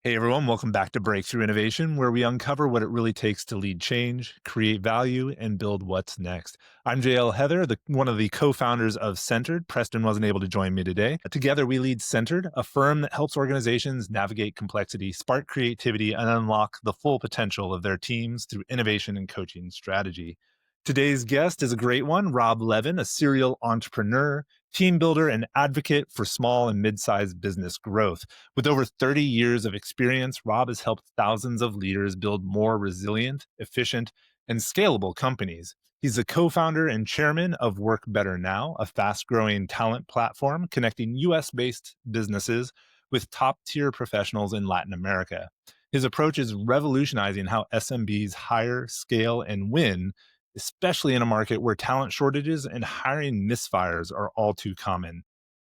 Hey everyone, welcome back to Breakthrough Innovation, where we uncover what it really takes to lead change, create value, and build what's next. I'm JL Heather, one of the co founders of Centered. Preston wasn't able to join me today. Together, we lead Centered, a firm that helps organizations navigate complexity, spark creativity, and unlock the full potential of their teams through innovation and coaching strategy. Today's guest is a great one, Rob Levin, a serial entrepreneur, team builder, and advocate for small and mid sized business growth. With over 30 years of experience, Rob has helped thousands of leaders build more resilient, efficient, and scalable companies. He's the co founder and chairman of Work Better Now, a fast growing talent platform connecting US based businesses with top tier professionals in Latin America. His approach is revolutionizing how SMBs hire, scale, and win, especially in a market where talent shortages and hiring misfires are all too common.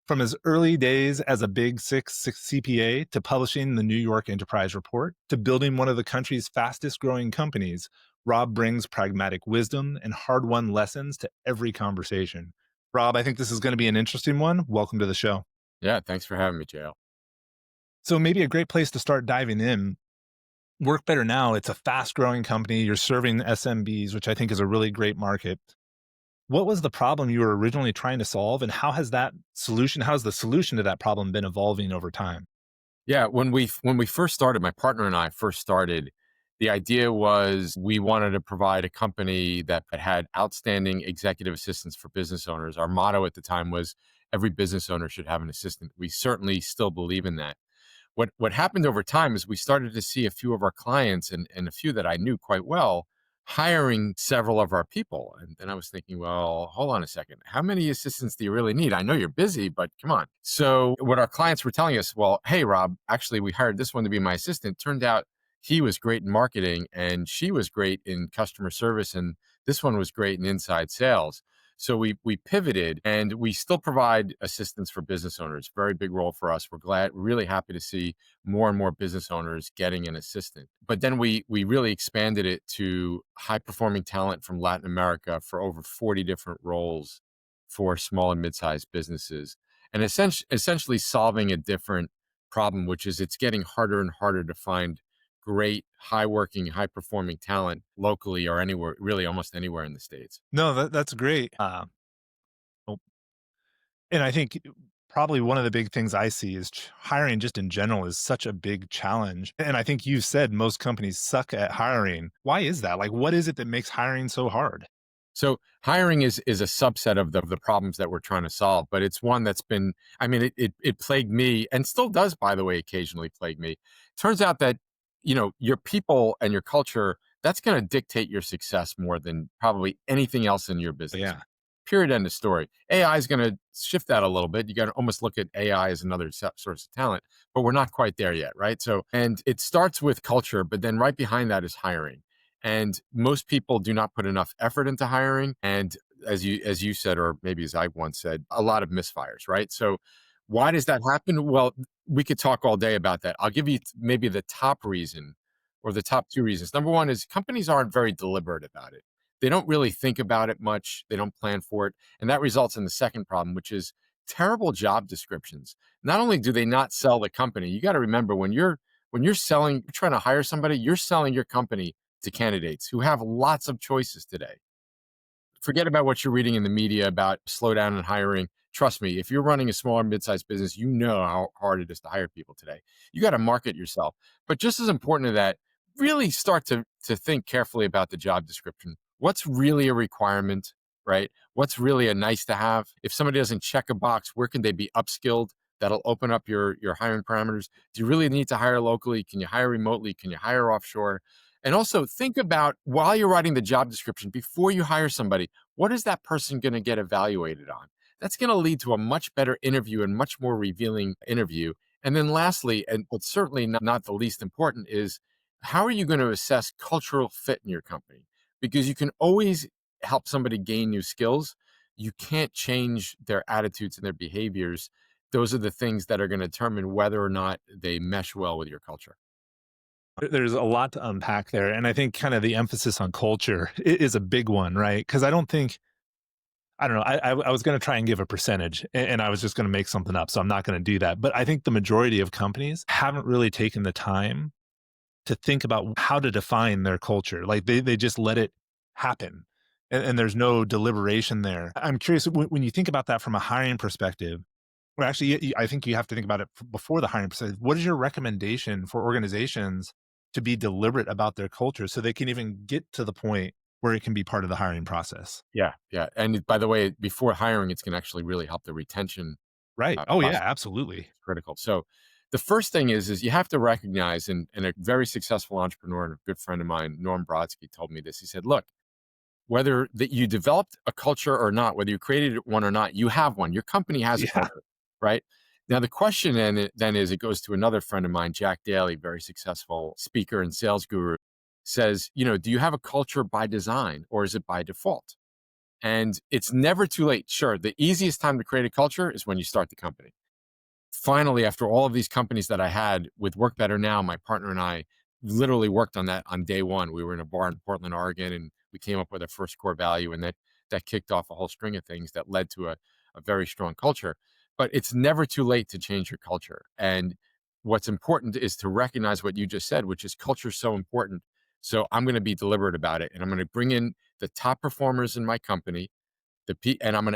From his early days as a Big Six CPA to publishing the New York Enterprise Report to building one of the country's fastest growing companies, Rob brings pragmatic wisdom and hard won lessons to every conversation. Rob, I think this is going to be an interesting one. Welcome to the show. Yeah, thanks for having me, JL. So, maybe a great place to start diving in. Work Better Now, it's a fast growing company. You're serving SMBs, which I think is a really great market. What was the problem you were originally trying to solve, and how has the solution to that problem been evolving over time? Yeah, when we first started, my partner and I first started, the idea was we wanted to provide a company that had outstanding executive assistants for business owners. Our motto at the time was every business owner should have an assistant. We certainly still believe in that. What happened over time is we started to see a few of our clients and a few that I knew quite well hiring several of our people. And then I was thinking, well, hold on a second. How many assistants do you really need? I know you're busy, but come on. So what our clients were telling us, well, hey, Rob, actually, we hired this one to be my assistant. Turned out he was great in marketing and she was great in customer service. And this one was great in inside sales. So we pivoted and we still provide assistance for business owners. Very big role for us. We're really happy to see more and more business owners getting an assistant. But then we really expanded it to high performing talent from Latin America for over 40 different roles for small and mid-sized businesses. And essentially solving a different problem, which is it's getting harder and harder to find great, high working, high performing talent locally or anywhere, really almost anywhere in the States. No, that's great. Oh, and I think probably one of the big things I see is hiring just in general is such a big challenge. And I think you said most companies suck at hiring. Why is that? Like, what is it that makes hiring so hard? So hiring is a subset of the problems that we're trying to solve, but it's one that's been, I mean, it plagued me and still does, by the way, occasionally plague me. Turns out that, your people and your culture, that's going to dictate your success more than probably anything else in your business. Yeah. Period. End of story. AI is going to shift that a little bit. You got to almost look at AI as another source of talent, but we're not quite there yet, right? So, and it starts with culture, but then right behind that is hiring. And most people do not put enough effort into hiring. And as you said, or maybe as I once said, a lot of misfires, right? So why does that happen? Well, we could talk all day about that. I'll give you maybe the top reason or the top two reasons. Number one is companies aren't very deliberate about it. They don't really think about it much. They don't plan for it. And that results in the second problem, which is terrible job descriptions. Not only do they not sell the company, you got to remember when you're selling, you're trying to hire somebody, you're selling your company to candidates who have lots of choices today. Forget about what you're reading in the media about slowdown in hiring. Trust me, if you're running a small or mid-sized business, you know how hard it is to hire people today. You got to market yourself. But just as important to that, really start to think carefully about the job description. What's really a requirement, right? What's really a nice to have? If somebody doesn't check a box, where can they be upskilled? That'll open up your hiring parameters. Do you really need to hire locally? Can you hire remotely? Can you hire offshore? And also think about while you're writing the job description, before you hire somebody, what is that person going to get evaluated on? That's going to lead to a much better interview and much more revealing interview. And then lastly, and but certainly not the least important, is how are you going to assess cultural fit in your company? Because you can always help somebody gain new skills. You can't change their attitudes and their behaviors. Those are the things that are going to determine whether or not they mesh well with your culture. There's a lot to unpack there. And I think kind of the emphasis on culture is a big one, right? Because I don't think I don't know. I was going to try and give a percentage, and I was just going to make something up, so I'm not going to do that. But I think the majority of companies haven't really taken the time to think about how to define their culture. Like they just let it happen, and there's no deliberation there. I'm curious when you think about that from a hiring perspective. Well, actually, I think you have to think about it before the hiring process. What is your recommendation for organizations to be deliberate about their culture so they can even get to the point where it can be part of the hiring process? Yeah, yeah. And by the way, before hiring, it's going to actually really help the retention Right. Oh yeah, process. absolutely. It's critical. So the first thing is you have to recognize, and a very successful entrepreneur and a good friend of mine, Norm Brodsky, told me this. He said, "Look, whether that you developed a culture or not, whether you created one or not, you have one. Your company has a Yeah. culture, right?" Now the question then is, it goes to another friend of mine, Jack Daly, very successful speaker and sales guru, says, do you have a culture by design or is it by default? And it's never too late. Sure, the easiest time to create a culture is when you start the company. Finally, after all of these companies that I had with Work Better Now, my partner and I literally worked on that on day one. We were in a bar in Portland, Oregon, and we came up with our first core value, and that kicked off a whole string of things that led to a very strong culture. But it's never too late to change your culture. And what's important is to recognize what you just said, which is culture is so important. So I'm going to be deliberate about it, and I'm going to bring in the top performers in my company, and I'm going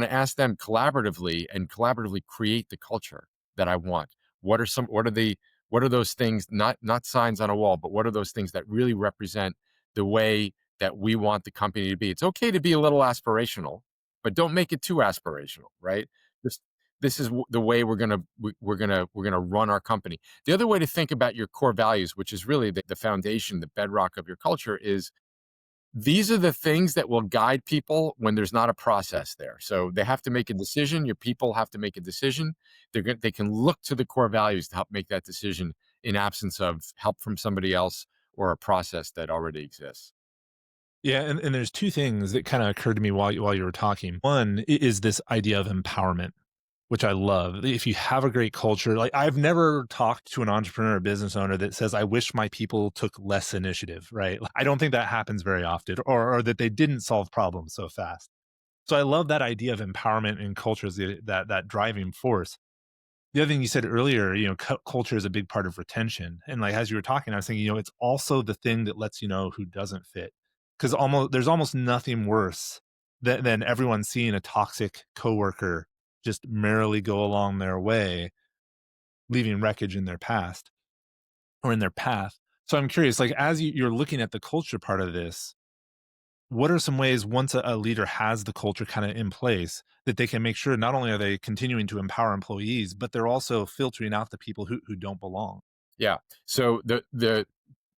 to ask them collaboratively create the culture that I want. What are those things, not signs on a wall, but what are those things that really represent the way that we want the company to be? It's okay to be a little aspirational, but don't make it too aspirational, right? This is the way we're going to run our company. The other way to think about your core values, which is really the foundation, the bedrock of your culture, is these are the things that will guide people when there's not a process there. So they have to make a decision. Your people have to make a decision. They can look to the core values to help make that decision in absence of help from somebody else or a process that already exists. Yeah, and there's two things that kind of occurred to me while you were talking. One is this idea of empowerment, which I love. If you have a great culture, like I've never talked to an entrepreneur or business owner that says, I wish my people took less initiative, right? I don't think that happens very often, or that they didn't solve problems so fast. So I love that idea of empowerment in culture as that driving force. The other thing you said earlier, culture is a big part of retention. And like as you were talking, I was thinking, it's also the thing that lets you know who doesn't fit. Because there's almost nothing worse than everyone seeing a toxic coworker just merrily go along their way, leaving wreckage in their past or in their path. So I'm curious, like as you're looking at the culture part of this, what are some ways once a leader has the culture kind of in place that they can make sure not only are they continuing to empower employees, but they're also filtering out the people who don't belong? Yeah. So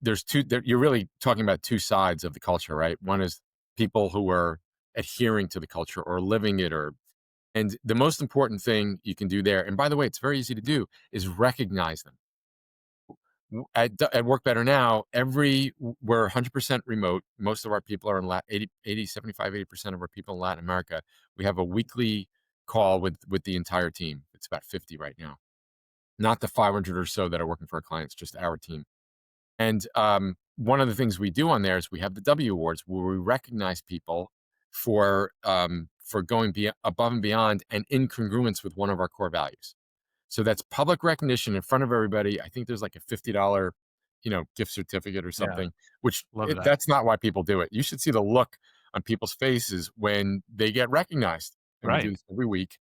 there's you're really talking about two sides of the culture, right? One is people who are adhering to the culture or living it, and the most important thing you can do there, and by the way, it's very easy to do, is recognize them. At Work Better Now, we're 100% remote. Most of our people are in 80% of our people in Latin America. We have a weekly call with the entire team. It's about 50 right now, not the 500 or so that are working for our clients, just our team. And one of the things we do on there is we have the W Awards, where we recognize people for going above and beyond and in congruence with one of our core values. So that's public recognition in front of everybody. I think there's like a $50, gift certificate or Yeah, something, which love that. that's not why people do it. You should see the look on people's faces when they get recognized. And we do Right. this every week.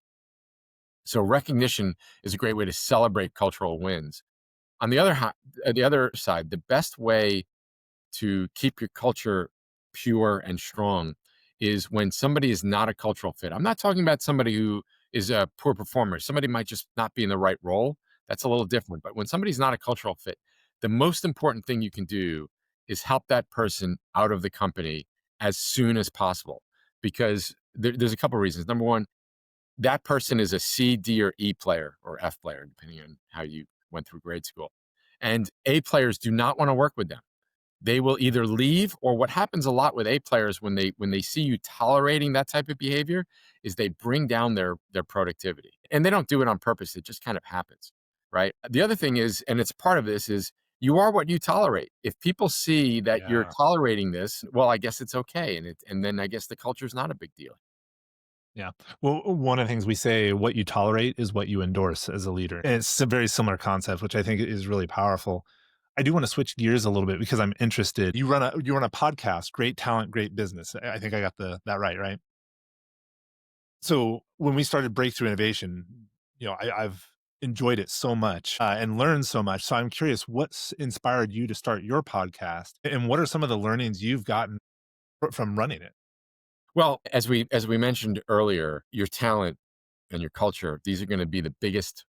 So recognition is a great way to celebrate cultural wins. On the other side, the best way to keep your culture pure and strong is when somebody is not a cultural fit. I'm not talking about somebody who is a poor performer. Somebody might just not be in the right role. That's a little different. But when somebody's not a cultural fit, the most important thing you can do is help that person out of the company as soon as possible. Because there's a couple of reasons. Number one, that person is a C, D, or E player or F player, depending on how you went through grade school. And A players do not want to work with them. They will either leave, or what happens a lot with A players when they see you tolerating that type of behavior is they bring down their productivity. And they don't do it on purpose. It just kind of happens, right? The other thing is, and it's part of this, is you are what you tolerate. If people see that you're Yeah. tolerating this, well, I guess it's okay. And then I guess the culture is not a big deal. Yeah. Well, one of the things we say, what you tolerate is what you endorse as a leader. And it's a very similar concept, which I think is really powerful. I do want to switch gears a little bit because I'm interested. You run a podcast, great talent, great business. I think I got that right? So when we started Breakthrough Innovation, I've enjoyed it so much and learned so much. So I'm curious, what's inspired you to start your podcast, and what are some of the learnings you've gotten from running it? Well, as we mentioned earlier, your talent and your culture, these are going to be the biggest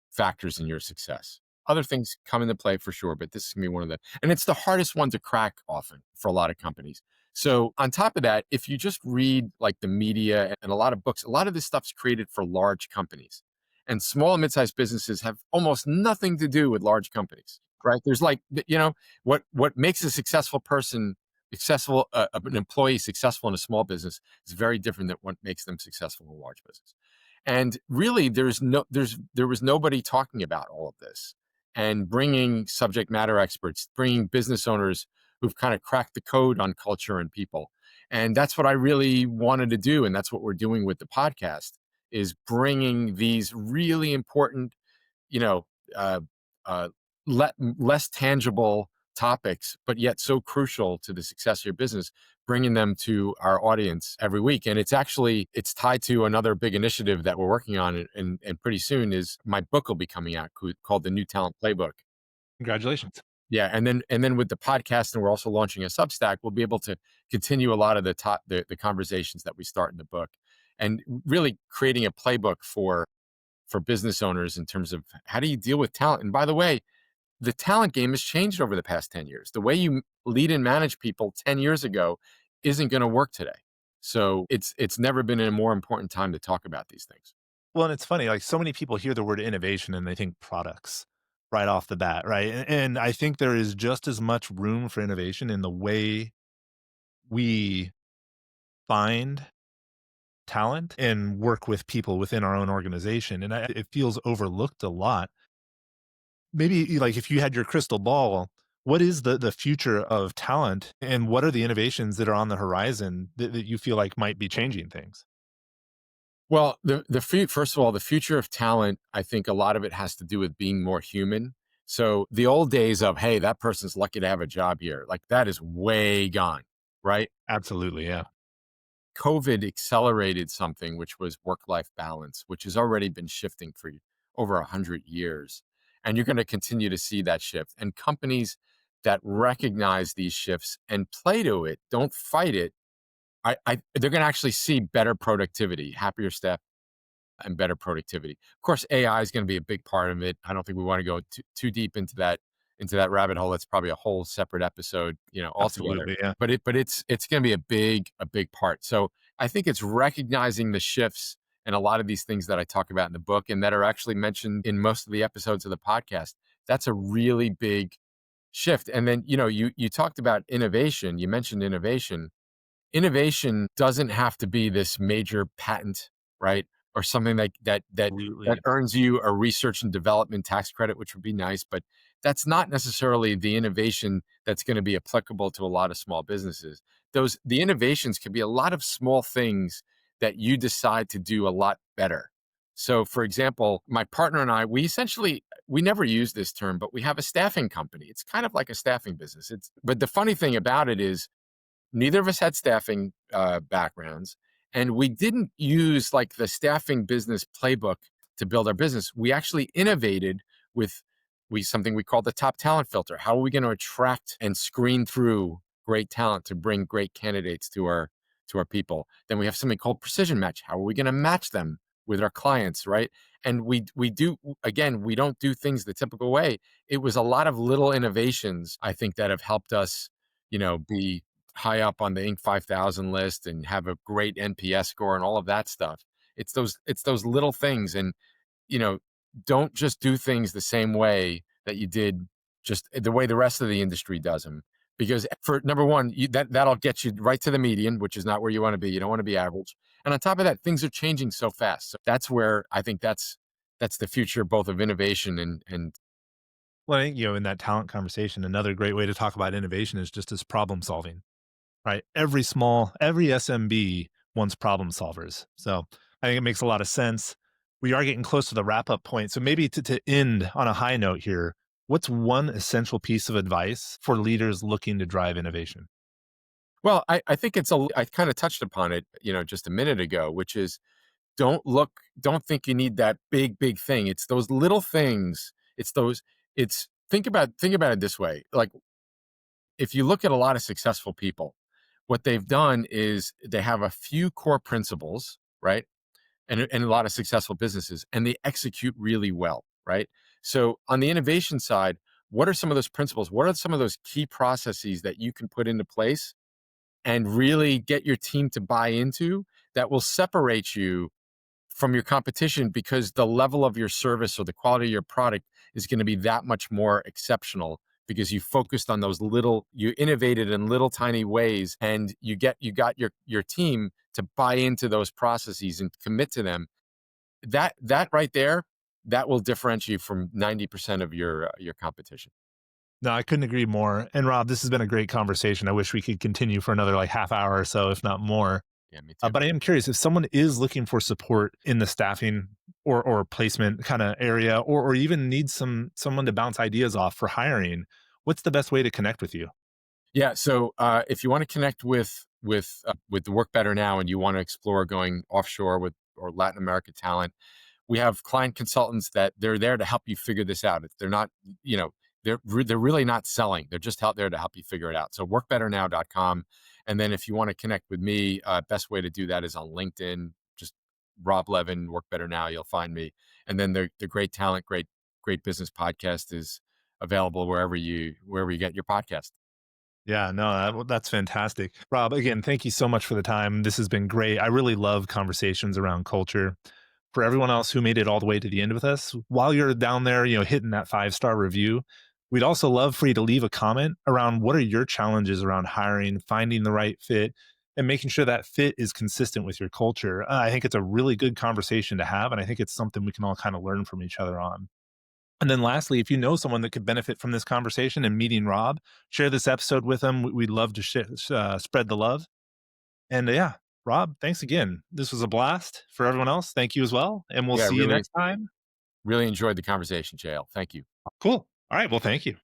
factors in your success. Other things come into play for sure, but this is gonna be one of the, and it's the hardest one to crack often for a lot of companies. So on top of that, if you just read like the media and a lot of books, a lot of this stuff's created for large companies. And small and mid-sized businesses have almost nothing to do with large companies, right? There's like, what makes a successful person successful, an employee successful in a small business is very different than what makes them successful in a large business. And really, there was nobody talking about all of this and bringing subject matter experts, bringing business owners who've kind of cracked the code on culture and people. And that's what I really wanted to do, and that's what we're doing with the podcast, is bringing these really important, you know, uh, uh, less tangible topics, but yet so crucial to the success of your business, bringing them to our audience every week. And it's tied to another big initiative that we're working on, and pretty soon is my book will be coming out called the New Talent Playbook. Congratulations. Yeah, and then with the podcast, and we're also launching a Substack, we'll be able to continue a lot of the conversations that we start in the book, and really creating a playbook for business owners in terms of how do you deal with talent. And by the way, the talent game has changed over the past 10 years. The way you lead and manage people 10 years ago isn't going to work today. So it's never been a more important time to talk about these things. Well, and it's funny, like, so many people hear the word innovation and they think products right off the bat, right? And I think there is just as much room for innovation in the way we find talent and work with people within our own organization, and it feels overlooked a lot. Maybe, like, if you had your crystal ball, what is the future of talent, and what are the innovations that are on the horizon that you feel like might be changing things? Well, first of all, the future of talent, I think a lot of it has to do with being more human. So the old days of, hey, that person's lucky to have a job here, like that is way gone, right? Absolutely, yeah. COVID accelerated something, which was work-life balance, which has already been shifting for over 100 years. And you're going to continue to see that shift. And companies that recognize these shifts and play to it, don't fight it, they're going to actually see better productivity, happier staff, and better productivity. Of course, AI is going to be a big part of it. I don't think we want to go too deep into that rabbit hole. That's probably a whole separate episode, altogether. Absolutely, yeah. But it's going to be a big part. So I think it's recognizing the shifts and a lot of these things that I talk about in the book and that are actually mentioned in most of the episodes of the podcast. That's a really big shift. And then you talked about innovation. You mentioned innovation. Innovation doesn't have to be this major patent, right? Or something like that Absolutely. earns you a research and development tax credit, which would be nice, but that's not necessarily the innovation that's going to be applicable to a lot of small businesses. The innovations could be a lot of small things that you decide to do a lot better. So for example, my partner and I, we never use this term, but we have a staffing company. It's kind of like a staffing business. But the funny thing about it is neither of us had staffing backgrounds, and we didn't use like the staffing business playbook to build our business. We actually innovated with something we call the top talent filter. How are we going to attract and screen through great talent to bring great candidates to our people? Then we have something called precision match. How are we going to match them with our clients, right? And we do, again, we don't do things the typical way. It was a lot of little innovations, I think, that have helped us, be high up on the Inc. 5000 list and have a great NPS score and all of that stuff. It's those little things, and you know, don't just do things the same way that you did, just the way the rest of the industry does them. Because for number one, that'll get you right to the median, which is not where you want to be. You don't want to be average. And on top of that, things are changing so fast. So that's where I think that's the future, both of innovation and Well, I think, in that talent conversation, another great way to talk about innovation is just as problem solving, right? Every SMB once problem solvers. So I think it makes a lot of sense. We are getting close to the wrap up point. So maybe to end on a high note here, what's one essential piece of advice for leaders looking to drive innovation? Well, I think I kind of touched upon it, just a minute ago, which is don't think you need that big thing. It's those little things. It's think about it this way. Like if you look at a lot of successful people, what they've done is they have a few core principles, right? And a lot of successful businesses, and they execute really well, right? So on the innovation side, what are some of those principles? What are some of those key processes that you can put into place and really get your team to buy into that will separate you from your competition because the level of your service or the quality of your product is going to be that much more exceptional because you focused on you innovated in little tiny ways, and you got your team to buy into those processes and commit to them. That right there, that will differentiate you from 90% of your competition. No, I couldn't agree more. And Rob, this has been a great conversation. I wish we could continue for another like half hour or so, if not more. Yeah, me too. But I am curious if someone is looking for support in the staffing or placement kind of area, or even needs someone to bounce ideas off for hiring. What's the best way to connect with you? Yeah. So if you want to connect with the Work Better Now, and you want to explore going offshore with or Latin America talent, we have client consultants that they're there to help you figure this out. If they're not, you know, they're really not selling. They're just out there to help you figure it out. So workbetternow.com. And then if you want to connect with me, best way to do that is on LinkedIn. Just Rob Levin, Work Better Now. You'll find me. And then the Great Talent, Great Business podcast is available wherever you get your podcast. Yeah, no, that's fantastic. Rob, again, thank you so much for the time. This has been great. I really love conversations around culture. For everyone else who made it all the way to the end with us, while you're down there, hitting that 5-star review, we'd also love for you to leave a comment around what are your challenges around hiring, finding the right fit, and making sure that fit is consistent with your culture. I think it's a really good conversation to have, and I think it's something we can all kind of learn from each other on. And then lastly, if you know someone that could benefit from this conversation and meeting Rob, share this episode with them. We'd love to spread the love. And yeah, Rob, thanks again. This was a blast. For everyone else, thank you as well. And we'll Yeah, see you really, next time. really enjoyed the conversation, JL. Thank you. Cool. All right. Well, thank you.